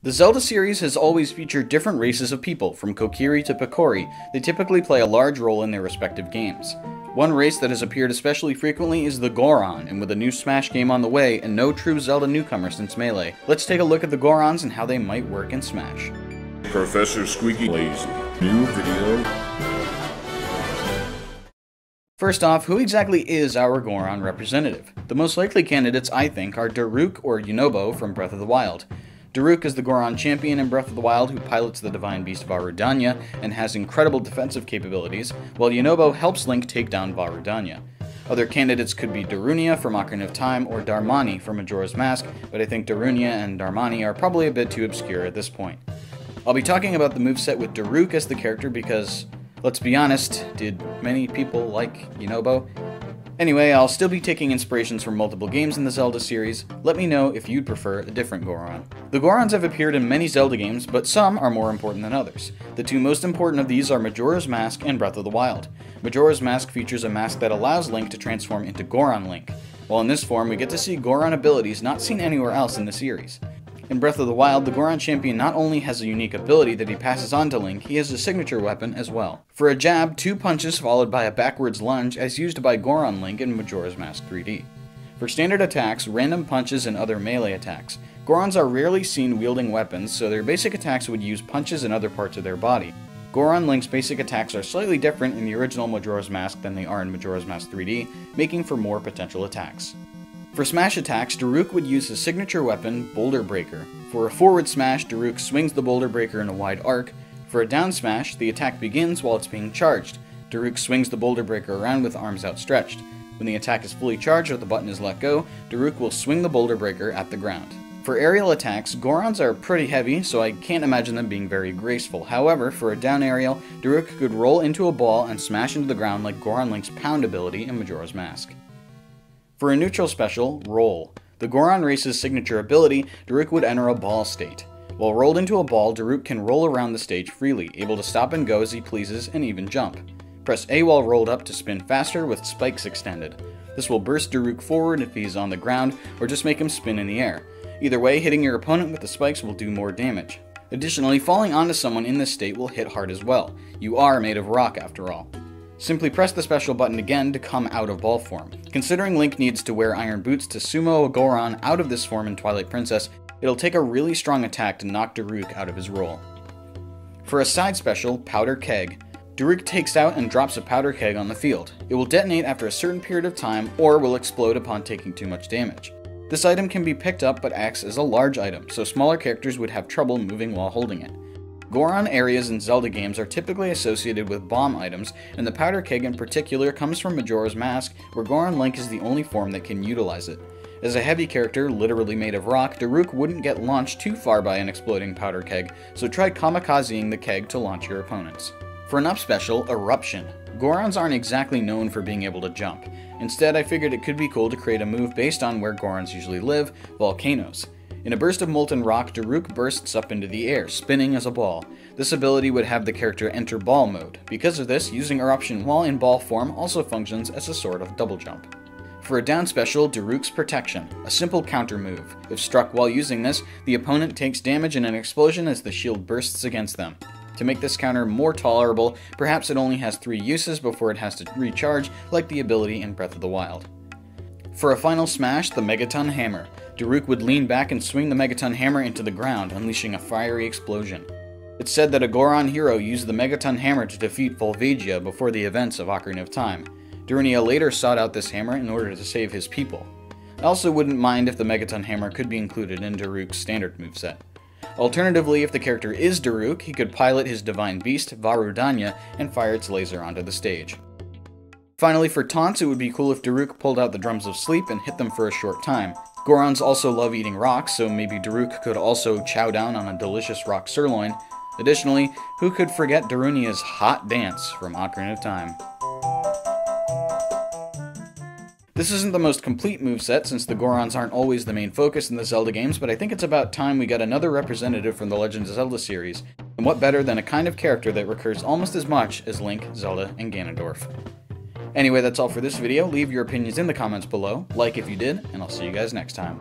The Zelda series has always featured different races of people, from Kokiri to Picori. They typically play a large role in their respective games. One race that has appeared especially frequently is the Goron, and with a new Smash game on the way, and no true Zelda newcomer since Melee, let's take a look at the Gorons and how they might work in Smash. Professor Squeaky plays new video. First off, who exactly is our Goron representative? The most likely candidates, I think, are Daruk or Yunobo from Breath of the Wild. Daruk is the Goron champion in Breath of the Wild who pilots the divine beast Varudanya and has incredible defensive capabilities, while Yunobo helps Link take down Varudanya. Other candidates could be Darunia from Ocarina of Time or Darmani from Majora's Mask, but I think Darunia and Darmani are probably a bit too obscure at this point. I'll be talking about the moveset with Daruk as the character because, let's be honest, did many people like Yunobo? Anyway, I'll still be taking inspirations from multiple games in the Zelda series. Let me know if you'd prefer a different Goron. The Gorons have appeared in many Zelda games, but some are more important than others. The two most important of these are Majora's Mask and Breath of the Wild. Majora's Mask features a mask that allows Link to transform into Goron Link. While in this form, we get to see Goron abilities not seen anywhere else in the series. In Breath of the Wild, the Goron champion not only has a unique ability that he passes on to Link, he has a signature weapon as well. For a jab, 2 punches followed by a backwards lunge as used by Goron Link in Majora's Mask 3D. For standard attacks, random punches, and other melee attacks, Gorons are rarely seen wielding weapons, so their basic attacks would use punches in other parts of their body. Goron Link's basic attacks are slightly different in the original Majora's Mask than they are in Majora's Mask 3D, making for more potential attacks. For smash attacks, Daruk would use his signature weapon, Boulder Breaker. For a forward smash, Daruk swings the Boulder Breaker in a wide arc. For a down smash, the attack begins while it's being charged. Daruk swings the Boulder Breaker around with arms outstretched. When the attack is fully charged or the button is let go, Daruk will swing the Boulder Breaker at the ground. For aerial attacks, Gorons are pretty heavy, so I can't imagine them being very graceful. However, for a down aerial, Daruk could roll into a ball and smash into the ground like Goron Link's Pound ability in Majora's Mask. For a neutral special, Roll. The Goron race's signature ability, Daruk would enter a ball state. While rolled into a ball, Daruk can roll around the stage freely, able to stop and go as he pleases and even jump. Press A while rolled up to spin faster with spikes extended. This will burst Daruk forward if he's on the ground, or just make him spin in the air. Either way, hitting your opponent with the spikes will do more damage. Additionally, falling onto someone in this state will hit hard as well. You are made of rock after all. Simply press the special button again to come out of ball form. Considering Link needs to wear iron boots to sumo a Goron out of this form in Twilight Princess, it'll take a really strong attack to knock Daruk out of his roll. For a side special, Powder Keg, Daruk takes out and drops a powder keg on the field. It will detonate after a certain period of time or will explode upon taking too much damage. This item can be picked up but acts as a large item, so smaller characters would have trouble moving while holding it. Goron areas in Zelda games are typically associated with bomb items, and the powder keg in particular comes from Majora's Mask, where Goron Link is the only form that can utilize it. As a heavy character, literally made of rock, Daruk wouldn't get launched too far by an exploding powder keg, so try kamikazeing the keg to launch your opponents. For an up special, Eruption. Gorons aren't exactly known for being able to jump. Instead, I figured it could be cool to create a move based on where Gorons usually live, volcanoes. In a burst of molten rock, Daruk bursts up into the air, spinning as a ball. This ability would have the character enter ball mode. Because of this, using Eruption while in ball form also functions as a sort of double jump. For a down special, Daruk's Protection, a simple counter move. If struck while using this, the opponent takes damage in an explosion as the shield bursts against them. To make this counter more tolerable, perhaps it only has 3 uses before it has to recharge, like the ability in Breath of the Wild. For a final smash, the Megaton Hammer. Daruk would lean back and swing the Megaton Hammer into the ground, unleashing a fiery explosion. It's said that a Goron hero used the Megaton Hammer to defeat Volvagia before the events of Ocarina of Time. Darunia later sought out this hammer in order to save his people. I also wouldn't mind if the Megaton Hammer could be included in Daruk's standard moveset. Alternatively, if the character is Daruk, he could pilot his divine beast, Varudanya, and fire its laser onto the stage. Finally, for taunts, it would be cool if Daruk pulled out the Drums of Sleep and hit them for a short time. Gorons also love eating rocks, so maybe Daruk could also chow down on a delicious rock sirloin. Additionally, who could forget Darunia's hot dance from Ocarina of Time? This isn't the most complete moveset since the Gorons aren't always the main focus in the Zelda games, but I think it's about time we got another representative from the Legend of Zelda series. And what better than a kind of character that recurs almost as much as Link, Zelda, and Ganondorf. Anyway, that's all for this video. Leave your opinions in the comments below, like if you did, and I'll see you guys next time.